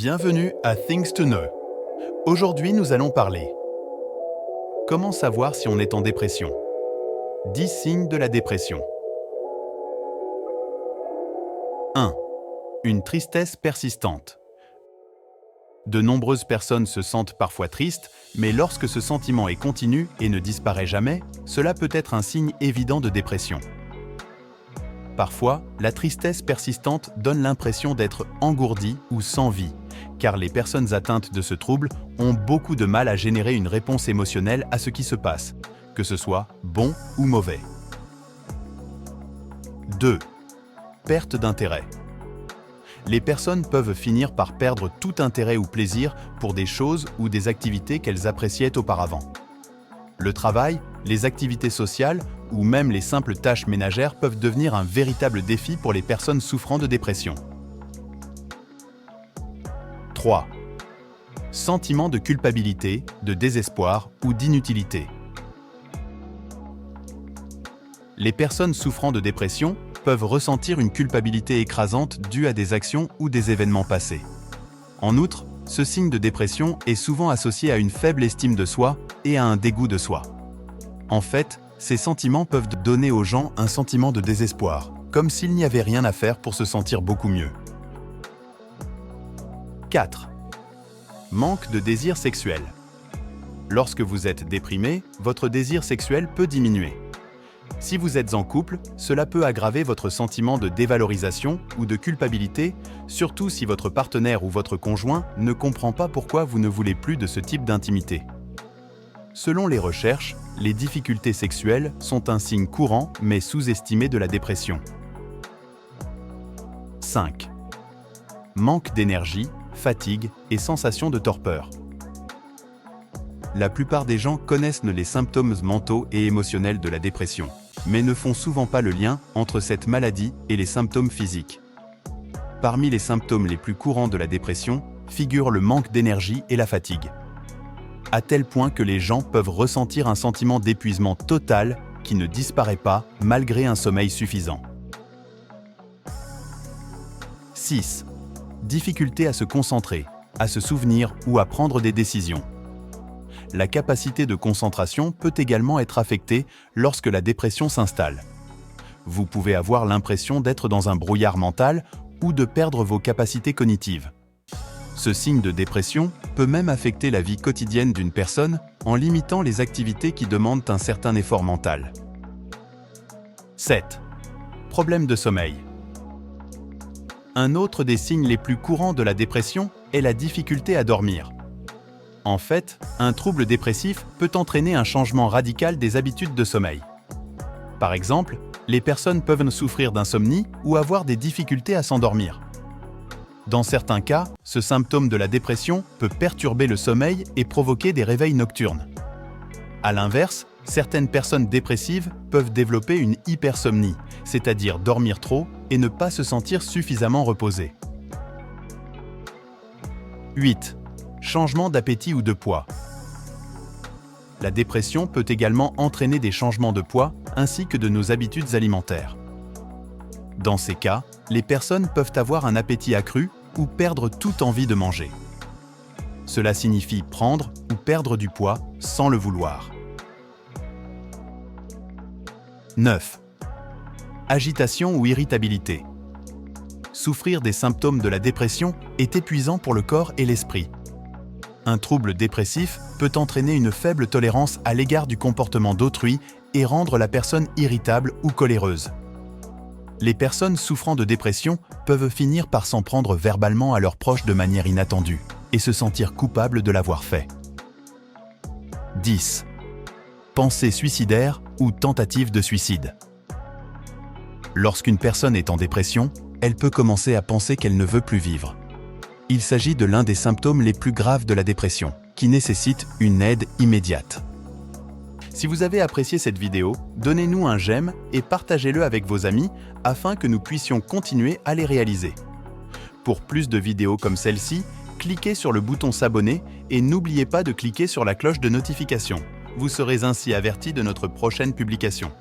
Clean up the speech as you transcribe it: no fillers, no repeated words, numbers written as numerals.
Bienvenue à Things to Know. Aujourd'hui, nous allons parler. Comment savoir si on est en dépression? 10 signes de la dépression. 1. Une tristesse persistante. De nombreuses personnes se sentent parfois tristes, mais lorsque ce sentiment est continu et ne disparaît jamais, cela peut être un signe évident de dépression. Parfois, la tristesse persistante donne l'impression d'être engourdie ou sans vie, car les personnes atteintes de ce trouble ont beaucoup de mal à générer une réponse émotionnelle à ce qui se passe, que ce soit bon ou mauvais. 2. Perte d'intérêt. Les personnes peuvent finir par perdre tout intérêt ou plaisir pour des choses ou des activités qu'elles appréciaient auparavant. Le travail, les activités sociales ou même les simples tâches ménagères peuvent devenir un véritable défi pour les personnes souffrant de dépression. 3. Sentiment de culpabilité, de désespoir ou d'inutilité. Les personnes souffrant de dépression peuvent ressentir une culpabilité écrasante due à des actions ou des événements passés. En outre, ce signe de dépression est souvent associé à une faible estime de soi et à un dégoût de soi. En fait, ces sentiments peuvent donner aux gens un sentiment de désespoir, comme s'il n'y avait rien à faire pour se sentir beaucoup mieux. 4. Manque de désir sexuel. Lorsque vous êtes déprimé, votre désir sexuel peut diminuer. Si vous êtes en couple, cela peut aggraver votre sentiment de dévalorisation ou de culpabilité, surtout si votre partenaire ou votre conjoint ne comprend pas pourquoi vous ne voulez plus de ce type d'intimité. Selon les recherches, les difficultés sexuelles sont un signe courant mais sous-estimé de la dépression. 5. Manque d'énergie, fatigue et sensation de torpeur. La plupart des gens connaissent les symptômes mentaux et émotionnels de la dépression, mais ne font souvent pas le lien entre cette maladie et les symptômes physiques. Parmi les symptômes les plus courants de la dépression figurent le manque d'énergie et la fatigue, à tel point que les gens peuvent ressentir un sentiment d'épuisement total qui ne disparaît pas malgré un sommeil suffisant. 6. Difficulté à se concentrer, à se souvenir ou à prendre des décisions. La capacité de concentration peut également être affectée lorsque la dépression s'installe. Vous pouvez avoir l'impression d'être dans un brouillard mental ou de perdre vos capacités cognitives. Ce signe de dépression peut même affecter la vie quotidienne d'une personne en limitant les activités qui demandent un certain effort mental. 7. Problème de sommeil. Un autre des signes les plus courants de la dépression est la difficulté à dormir. En fait, un trouble dépressif peut entraîner un changement radical des habitudes de sommeil. Par exemple, les personnes peuvent souffrir d'insomnie ou avoir des difficultés à s'endormir. Dans certains cas, ce symptôme de la dépression peut perturber le sommeil et provoquer des réveils nocturnes. À l'inverse, certaines personnes dépressives peuvent développer une hypersomnie, c'est-à-dire dormir trop et ne pas se sentir suffisamment reposées. 8. Changement d'appétit ou de poids. La dépression peut également entraîner des changements de poids ainsi que de nos habitudes alimentaires. Dans ces cas, les personnes peuvent avoir un appétit accru ou perdre toute envie de manger. Cela signifie prendre ou perdre du poids sans le vouloir. 9. Agitation ou irritabilité. Souffrir des symptômes de la dépression est épuisant pour le corps et l'esprit. Un trouble dépressif peut entraîner une faible tolérance à l'égard du comportement d'autrui et rendre la personne irritable ou coléreuse. Les personnes souffrant de dépression peuvent finir par s'en prendre verbalement à leurs proches de manière inattendue et se sentir coupables de l'avoir fait. 10. Pensée suicidaire ou tentative de suicide. Lorsqu'une personne est en dépression, elle peut commencer à penser qu'elle ne veut plus vivre. Il s'agit de l'un des symptômes les plus graves de la dépression, qui nécessite une aide immédiate. Si vous avez apprécié cette vidéo, donnez-nous un j'aime et partagez-le avec vos amis afin que nous puissions continuer à les réaliser. Pour plus de vidéos comme celle-ci, cliquez sur le bouton s'abonner et n'oubliez pas de cliquer sur la cloche de notification. Vous serez ainsi averti de notre prochaine publication.